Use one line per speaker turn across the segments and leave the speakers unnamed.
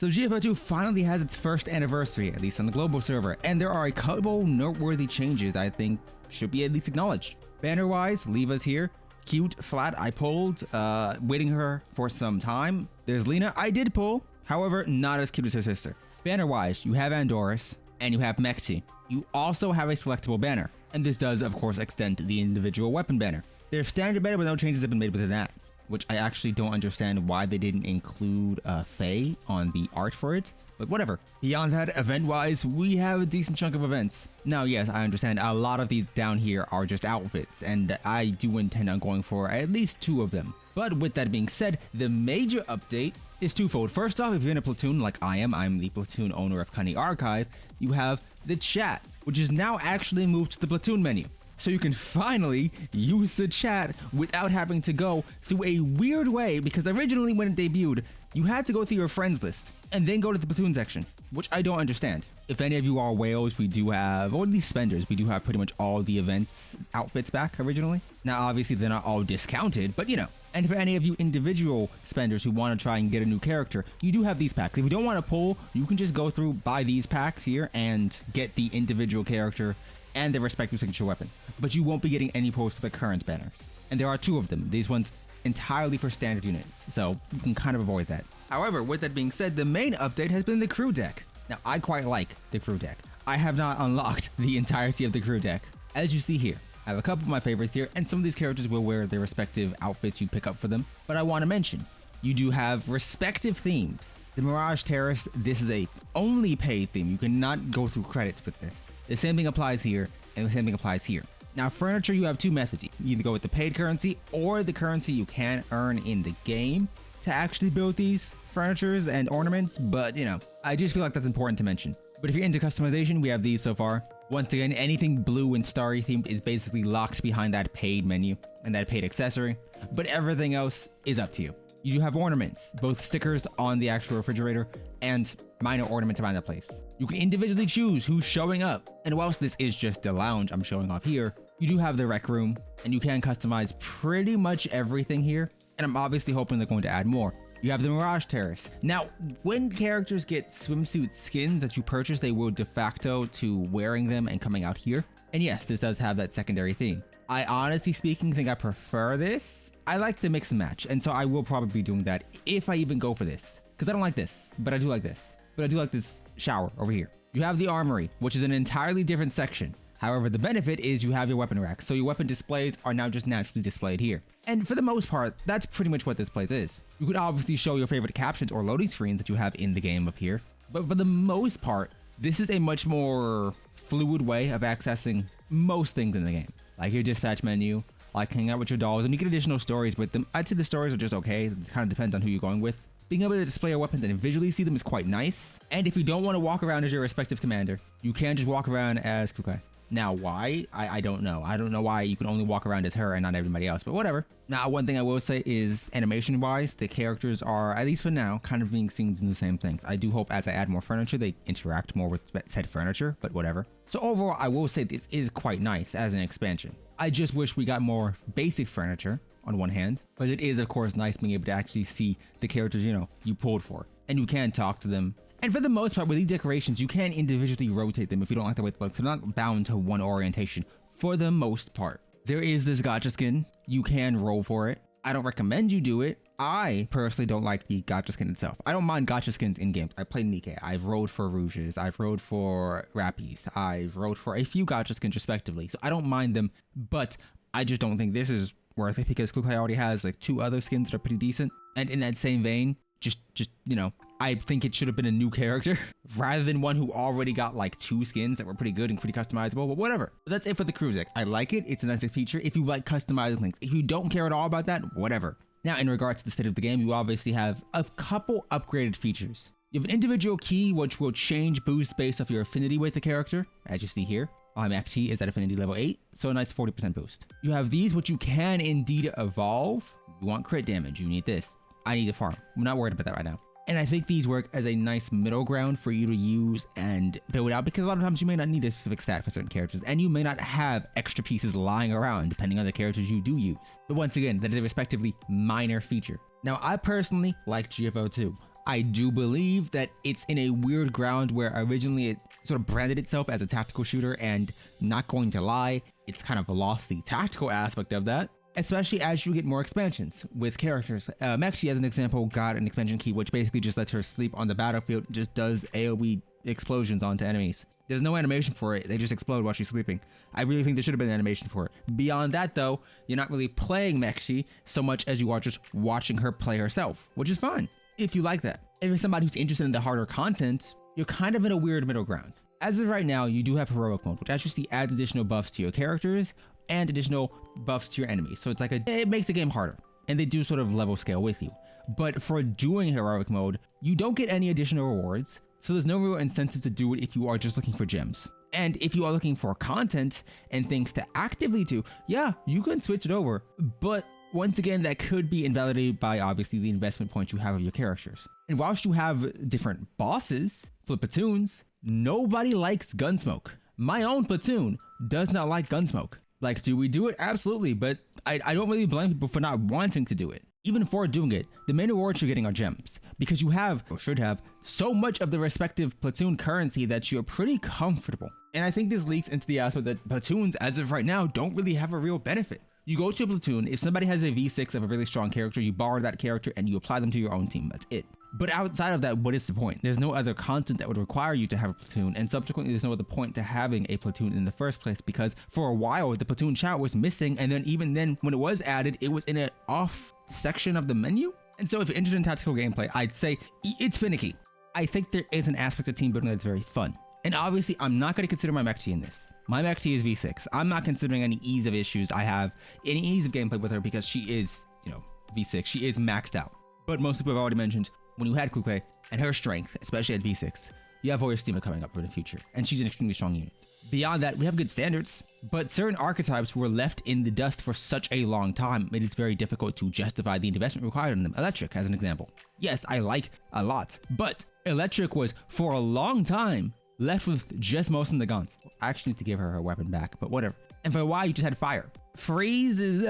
So GFO2 finally has its first anniversary, at least on the global server, and there are a couple noteworthy changes I think should be at least acknowledged. Banner-wise, Leva's here. Cute, flat, I pulled, waiting her for some time. There's Lena, I did pull, however, not as cute as her sister. Banner-wise, you have Andorus, and you have Mechty. You also have a selectable banner, and this does, of course, extend to the individual weapon banner. Their standard banner, but no changes have been made within that, which I actually don't understand why they didn't include Faye on the art for it, but whatever. Beyond that, event-wise, we have a decent chunk of events. Now, yes, I understand a lot of these down here are just outfits, and I do intend on going for at least 2 of them. But with that being said, the major update is twofold. First off, if you're in a platoon like I am, I'm the platoon owner of Cunny Archive, you have the chat, which is now actually moved to the platoon menu. So you can finally use the chat without having to go through a weird way, because originally when it debuted, you had to go through your friends list and then go to the platoon section, which I don't understand. If any of you are whales, we do have, or at least spenders, we do have pretty much all the events outfits back originally. Now, obviously they're not all discounted, but you know. And for any of you individual spenders who want to try and get a new character, you do have these packs. If you don't want to pull, you can just go through, buy these packs here and get the individual character and their respective signature weapon. But you won't be getting any pulls for the current banners. And there are 2 of them. These ones entirely for standard units, so you can kind of avoid that. However, with that being said, the main update has been the crew deck. Now, I quite like the crew deck. I have not unlocked the entirety of the crew deck. As you see here, I have a couple of my favorites here, and some of these characters will wear their respective outfits you pick up for them. But I want to mention, you do have respective themes. The Mirage Terrace, this is a only paid theme. You cannot go through credits with this. The same thing applies here, and the same thing applies here. Now, furniture, you have 2 methods. You either go with the paid currency or the currency you can earn in the game to actually build these furnitures and ornaments, but you know, I just feel like that's important to mention. But if you're into customization, we have these so far. Once again, anything blue and starry themed is basically locked behind that paid menu and that paid accessory, but everything else is up to you. You do have ornaments, both stickers on the actual refrigerator and minor ornaments around the place. You can individually choose who's showing up. And whilst this is just the lounge I'm showing off here, you do have the rec room and you can customize pretty much everything here. And I'm obviously hoping they're going to add more. You have the Mirage Terrace. Now, when characters get swimsuit skins that you purchase, they will de facto to wearing them and coming out here. And yes, this does have that secondary theme. I honestly speaking think I prefer this. I like the mix and match, and so I will probably be doing that if I even go for this. Because I don't like this, but I do like this. But I do like this shower over here. You have the armory, which is an entirely different section. However, the benefit is you have your weapon racks, so your weapon displays are now just naturally displayed here. And for the most part, that's pretty much what this place is. You could obviously show your favorite captions or loading screens that you have in the game up here, but for the most part, this is a much more fluid way of accessing most things in the game. Like your dispatch menu, like hanging out with your dolls, and you get additional stories with them. I'd say the stories are just okay, it kind of depends on who you're going with. Being able to display your weapons and visually see them is quite nice. And if you don't want to walk around as your respective commander, you can just walk around as Kukai. Now, why? I don't know. I don't know why you can only walk around as her and not everybody else, but whatever. Now, one thing I will say is animation-wise, the characters are, at least for now, kind of being seen doing the same things. I do hope as I add more furniture, they interact more with said furniture, but whatever. So overall, I will say this is quite nice as an expansion. I just wish we got more basic furniture on one hand, but it is, of course, nice being able to actually see the characters, you know, you pulled for, and you can talk to them. And for the most part, with these decorations, you can individually rotate them if you don't like the way it looks. They're not bound to one orientation for the most part. There is this gacha skin. You can roll for it. I don't recommend you do it. I personally don't like the gacha skin itself. I don't mind gacha skins in games. I played MICA. I've rolled for Rouges. I've rolled for Rappies. I've rolled for a few gacha skins respectively. So I don't mind them, but I just don't think this is worth it because Kukai already has like 2 other skins that are pretty decent. And in that same vein, just you know, I think it should have been a new character rather than one who already got like 2 skins that were pretty good and pretty customizable, but whatever. But that's it for the crew deck. I like it. It's a nice feature if you like customizing things. If you don't care at all about that, whatever. Now, in regards to the state of the game, you obviously have a couple upgraded features. You have an individual key which will change boost based off your affinity with the character, as you see here. Mechty is at affinity level 8, so a nice 40% boost. You have these which you can indeed evolve. You want crit damage, you need this. I need to farm. I'm not worried about that right now. And I think these work as a nice middle ground for you to use and build out, because a lot of times you may not need a specific stat for certain characters, and you may not have extra pieces lying around depending on the characters you do use. But once again, that is a respectively minor feature. Now, I personally like GFO2. I do believe that it's in a weird ground where originally it sort of branded itself as a tactical shooter, and not going to lie, it's kind of lost the tactical aspect of that, especially as you get more expansions with characters. Mechty, as an example, got an expansion key which basically just lets her sleep on the battlefield, just does AoE explosions onto enemies. There's no animation for it, they just explode while she's sleeping. I really think there should have been an animation for it. Beyond that though, you're not really playing Mechty so much as you are just watching her play herself, which is fine if you like that. If you're somebody who's interested in the harder content, you're kind of in a weird middle ground. As of right now, you do have heroic mode, which actually adds additional buffs to your characters and additional buffs to your enemies. So it's like it makes the game harder, and they do sort of level scale with you. But for doing heroic mode, you don't get any additional rewards, so there's no real incentive to do it if you are just looking for gems. And if you are looking for content and things to actively do, yeah, you can switch it over. But once again, that could be invalidated by obviously the investment points you have of your characters. And whilst you have different bosses for platoons, nobody likes Gunsmoke. My own platoon does not like Gunsmoke. Like, do we do it? Absolutely, but I don't really blame people for not wanting to do it. Even for doing it, the main rewards you're getting are gems, because you have, or should have, so much of the respective platoon currency that you're pretty comfortable. And I think this leaks into the aspect that platoons, as of right now, don't really have a real benefit. You go to a platoon, if somebody has a V6 of a really strong character, you borrow that character and you apply them to your own team. That's it. But outside of that, what is the point? There's no other content that would require you to have a platoon, and subsequently there's no other point to having a platoon in the first place, because for a while the platoon chat was missing, and then even then when it was added, it was in an off section of the menu. And so if you're interested in tactical gameplay, I'd say it's finicky. I think there is an aspect of team building that's very fun. And obviously I'm not going to consider my Mechty in this. My Mechty is V6. I'm not considering any ease of issues I have, any ease of gameplay with her, because she is, V6. She is maxed out. But most people have already mentioned, when you had Kluke and her strength, especially at V6, you have Warrior Steamer coming up for the future, and she's an extremely strong unit. Beyond that, we have good standards, but certain archetypes were left in the dust for such a long time, it is very difficult to justify the investment required in them. Electric, as an example. Yes, I like a lot, but Electric was, for a long time, left with just most of the guns. I actually need to give her her weapon back, but whatever. And for a while, you just had Fire. Freeze is,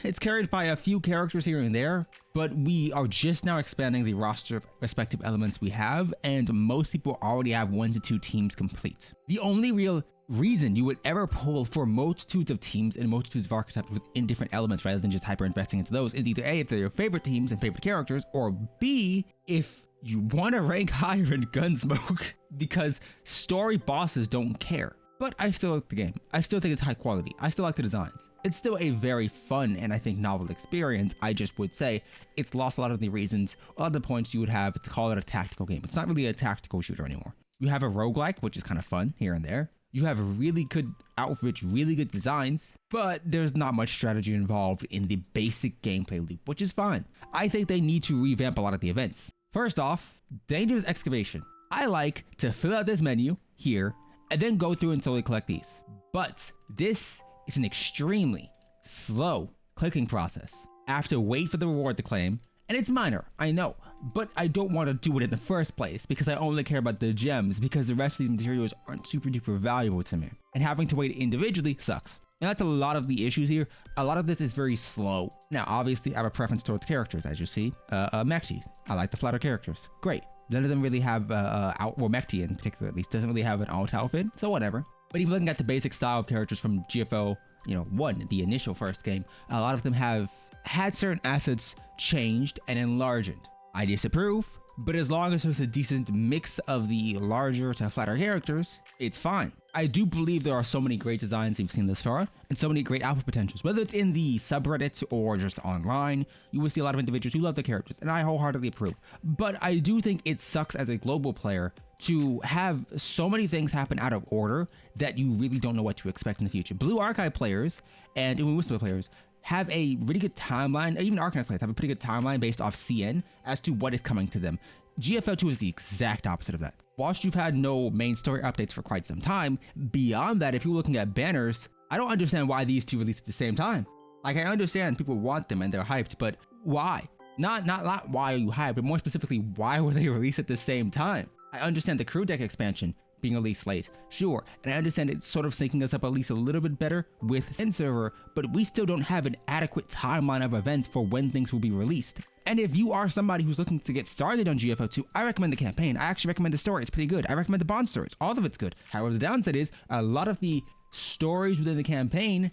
it's carried by a few characters here and there, but we are just now expanding the roster of respective elements we have, and most people already have 1 to 2 teams complete. The only real reason you would ever pull for multitudes of teams and multitudes of archetypes within different elements rather than just hyper investing into those is either A, if they're your favorite teams and favorite characters, or B, if you want to rank higher in Gunsmoke, because story bosses don't care. But I still like the game. I still think it's high quality. I still like the designs. It's still a very fun and I think novel experience. I just would say it's lost a lot of the reasons, a lot of the points you would have to call it a tactical game. It's not really a tactical shooter anymore. You have a roguelike, which is kind of fun here and there. You have really good outfits, really good designs, but there's not much strategy involved in the basic gameplay loop, which is fine. I think they need to revamp a lot of the events. First off, dangerous excavation. I like to fill out this menu here and then go through and slowly collect these. But this is an extremely slow clicking process. I have to wait for the reward to claim, and it's minor, I know, but I don't want to do it in the first place because I only care about the gems, because the rest of these materials aren't super duper valuable to me. And having to wait individually sucks. And that's a lot of the issues here. A lot of this is very slow. Now, obviously, I have a preference towards characters, as you see. Mechty. I like the flatter characters. Great. None of them really have, Mechty in particular at least, doesn't really have an alt outfit, so whatever. But even looking at the basic style of characters from GFO, 1, the initial first game, a lot of them have had certain assets changed and enlarged. I disapprove, but as long as there's a decent mix of the larger to flatter characters, it's fine. I do believe there are so many great designs we've seen thus far, and so many great output potentials. Whether it's in the subreddit or just online, you will see a lot of individuals who love the characters, and I wholeheartedly approve. But I do think it sucks as a global player to have so many things happen out of order that you really don't know what to expect in the future. Blue Archive players and Whisper players have a really good timeline, even Arcanine players have a pretty good timeline based off CN as to what is coming to them. GFL2 is the exact opposite of that. Whilst you've had no main story updates for quite some time, beyond that, if you're looking at banners, I don't understand why these two released at the same time. Like, I understand people want them and they're hyped, but why? Not why are you hyped, but more specifically, why were they released at the same time? I understand the crew deck expansion, being released late. Sure, and I understand it's sort of syncing us up at least a little bit better with End server, but we still don't have an adequate timeline of events for when things will be released. And if you are somebody who's looking to get started on GFO2, I recommend the campaign. I actually recommend the story. It's pretty good. I recommend the bond stories. All of it's good. However, the downside is a lot of the stories within the campaign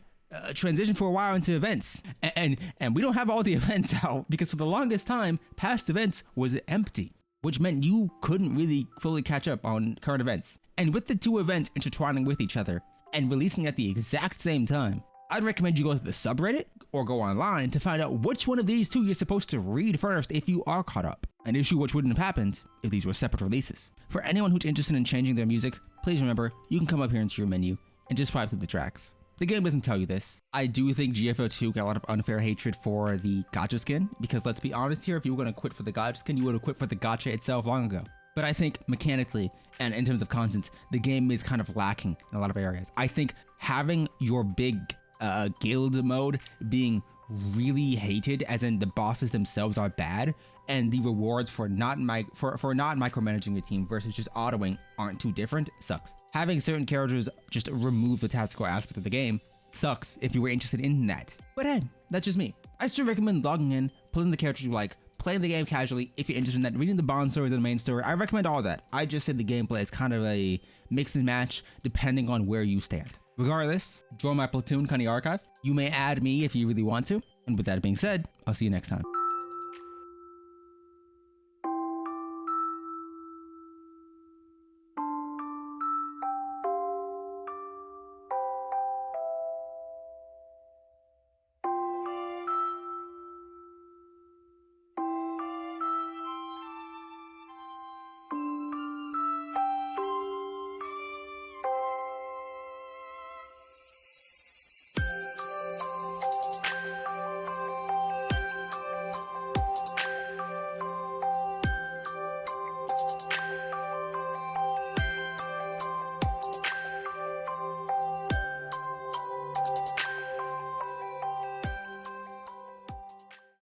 transition for a while into events. And we don't have all the events out because for the longest time, past events was empty, which meant you couldn't really fully catch up on current events. And with the two events intertwining with each other and releasing at the exact same time, I'd recommend you go to the subreddit or go online to find out which one of these two you're supposed to read first if you are caught up. An issue which wouldn't have happened if these were separate releases. For anyone who's interested in changing their music, please remember, you can come up here into your menu and just swipe through the tracks. The game doesn't tell you this. I do think GFO2 got a lot of unfair hatred for the gacha skin, because let's be honest here, if you were going to quit for the gacha skin, you would have quit for the gacha itself long ago. But I think mechanically and in terms of content, the game is kind of lacking in a lot of areas. I think having your big guild mode being really hated, as in the bosses themselves are bad, and the rewards for not micromanaging your team versus just autoing aren't too different, sucks. Having certain characters just remove the tactical aspect of the game sucks if you were interested in that. But hey, that's just me. I still recommend logging in, pulling the characters you like, playing the game casually if you're interested in that, reading the bond stories and the main story. I recommend all that. I just said the gameplay is kind of a mix and match depending on where you stand. Regardless, join my platoon Cunny Archive. You may add me if you really want to. And with that being said, I'll see you next time.